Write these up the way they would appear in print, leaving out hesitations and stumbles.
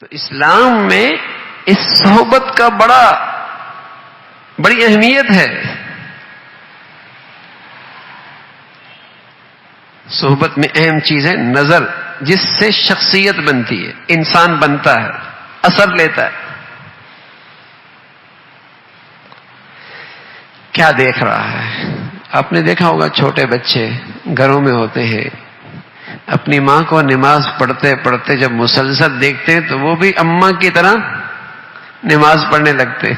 تو اسلام میں اس صحبت کا بڑی اہمیت ہے. صحبت میں اہم چیز ہے نظر، جس سے شخصیت بنتی ہے، انسان بنتا ہے، اثر لیتا ہے. کیا دیکھ رہا ہے؟ آپ نے دیکھا ہوگا چھوٹے بچے گھروں میں ہوتے ہیں، اپنی ماں کو نماز پڑھتے پڑھتے جب مسلسل دیکھتے ہیں تو وہ بھی اماں کی طرح نماز پڑھنے لگتے.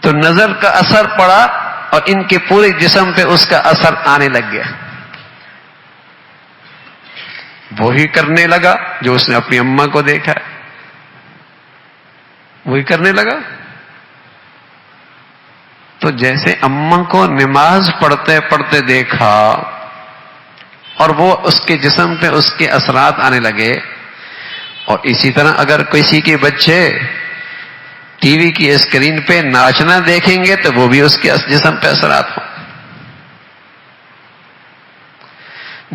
تو نظر کا اثر پڑا اور ان کے پورے جسم پہ اس کا اثر آنے لگ گیا. وہی کرنے لگا جو اس نے اپنی اماں کو دیکھا ہے، وہی کرنے لگا. تو جیسے اماں کو نماز پڑھتے پڑھتے دیکھا اور وہ اس کے جسم پہ اس کے اثرات آنے لگے، اور اسی طرح اگر کسی کے بچے ٹی وی کی اسکرین پہ ناچنا دیکھیں گے تو وہ بھی اس کے جسم پہ اثرات ہوں.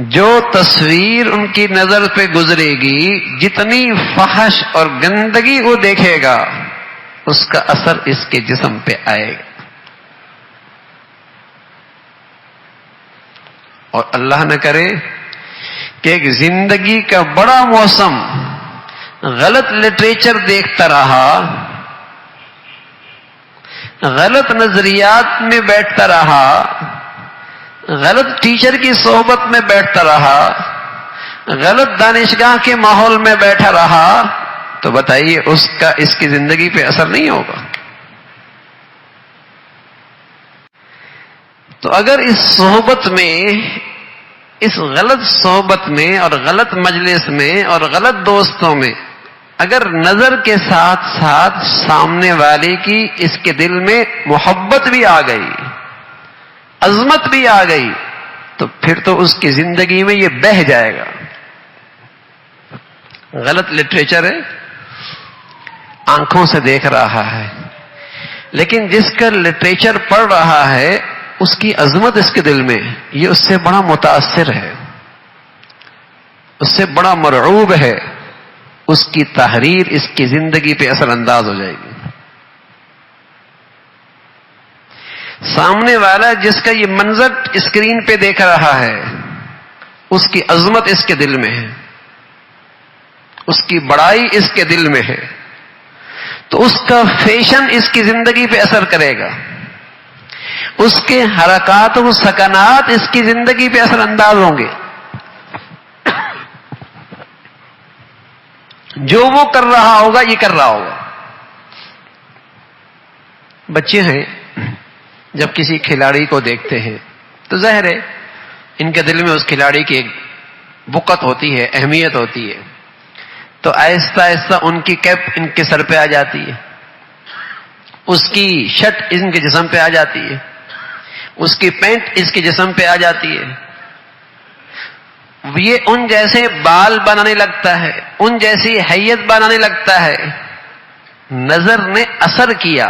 جو تصویر ان کی نظر پہ گزرے گی، جتنی فحش اور گندگی وہ دیکھے گا، اس کا اثر اس کے جسم پہ آئے گا. اور اللہ نہ کرے کہ ایک زندگی کا بڑا موسم غلط لٹریچر دیکھتا رہا، غلط نظریات میں بیٹھتا رہا، غلط ٹیچر کی صحبت میں بیٹھتا رہا، غلط دانشگاہ کے ماحول میں بیٹھا رہا، تو بتائیے اس کی زندگی پہ اثر نہیں ہوگا. تو اگر اس صحبت میں، اس غلط صحبت میں اور غلط مجلس میں اور غلط دوستوں میں اگر نظر کے ساتھ ساتھ سامنے والے کی اس کے دل میں محبت بھی آ گئی، عظمت بھی آ گئی، تو پھر تو اس کی زندگی میں یہ بہہ جائے گا. غلط لٹریچر ہے، آنکھوں سے دیکھ رہا ہے، لیکن جس کا لٹریچر پڑھ رہا ہے اس کی عظمت اس کے دل میں، یہ اس سے بڑا متاثر ہے، اس سے بڑا مرعوب ہے، اس کی تحریر اس کی زندگی پہ اثر انداز ہو جائے گی. سامنے والا جس کا یہ منظر اسکرین پہ دیکھ رہا ہے، اس کی عظمت اس کے دل میں ہے، اس کی بڑائی اس کے دل میں ہے، تو اس کا فیشن اس کی زندگی پہ اثر کرے گا، اس کے حرکات و سکنات اس کی زندگی پہ اثر انداز ہوں گے. جو وہ کر رہا ہوگا یہ کر رہا ہوگا. بچے ہیں جب کسی کھلاڑی کو دیکھتے ہیں تو ظاہر ہے ان کے دل میں اس کھلاڑی کی ایک وقت ہوتی ہے، اہمیت ہوتی ہے، تو آہستہ آہستہ ان کی کیپ ان کے سر پہ آ جاتی ہے، اس کی شرٹ ان کے جسم پہ آ جاتی ہے، اس کی پینٹ اس کے جسم پہ آ جاتی ہے، یہ ان جیسے بال بنانے لگتا ہے، ان جیسی حیت بنانے لگتا ہے. نظر نے اثر کیا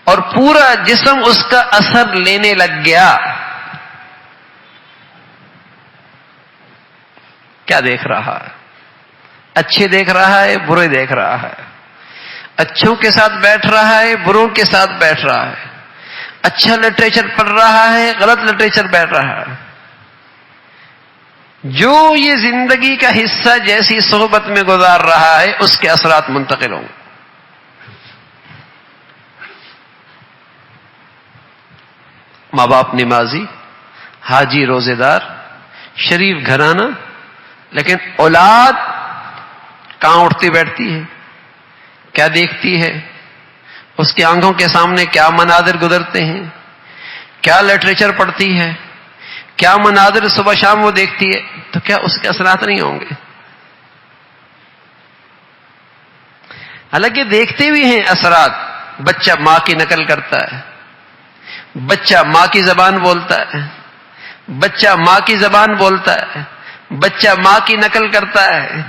اور پورا جسم اس کا اثر لینے لگ گیا. کیا دیکھ رہا ہے؟ اچھے دیکھ رہا ہے، برے دیکھ رہا ہے، اچھوں کے ساتھ بیٹھ رہا ہے، بروں کے ساتھ بیٹھ رہا ہے، اچھا لٹریچر پڑھ رہا ہے، غلط لٹریچر بیٹھ رہا ہے. جو یہ زندگی کا حصہ جیسی صحبت میں گزار رہا ہے اس کے اثرات منتقل ہوں گے. ماں باپ نمازی، حاجی روزے دار، شریف گھرانہ، لیکن اولاد کہاں اٹھتی بیٹھتی ہے، کیا دیکھتی ہے، اس کی آنکھوں کے سامنے کیا مناظر گزرتے ہیں، کیا لٹریچر پڑھتی ہے، کیا مناظر صبح شام وہ دیکھتی ہے، تو کیا اس کے اثرات نہیں ہوں گے؟ حالانکہ دیکھتے بھی ہیں اثرات. بچہ ماں کی نقل کرتا ہے، بچہ ماں کی زبان بولتا ہے، بچہ ماں کی زبان بولتا ہے، بچہ ماں کی نقل کرتا ہے.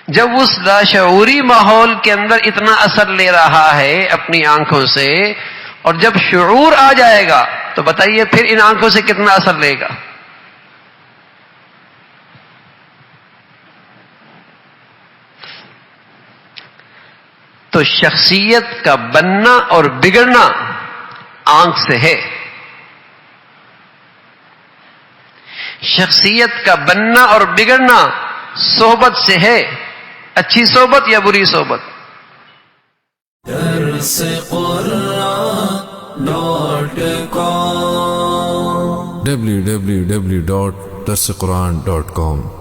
جب اس لاشعوری ماحول کے اندر اتنا اثر لے رہا ہے اپنی آنکھوں سے، اور جب شعور آ جائے گا تو بتائیے پھر ان آنکھوں سے کتنا اثر لے گا. تو شخصیت کا بننا اور بگڑنا آنکھ سے ہے. شخصیت کا بننا اور بگڑنا صحبت سے ہے. اچھی صحبت یا بری صحبت. www.darsequran.com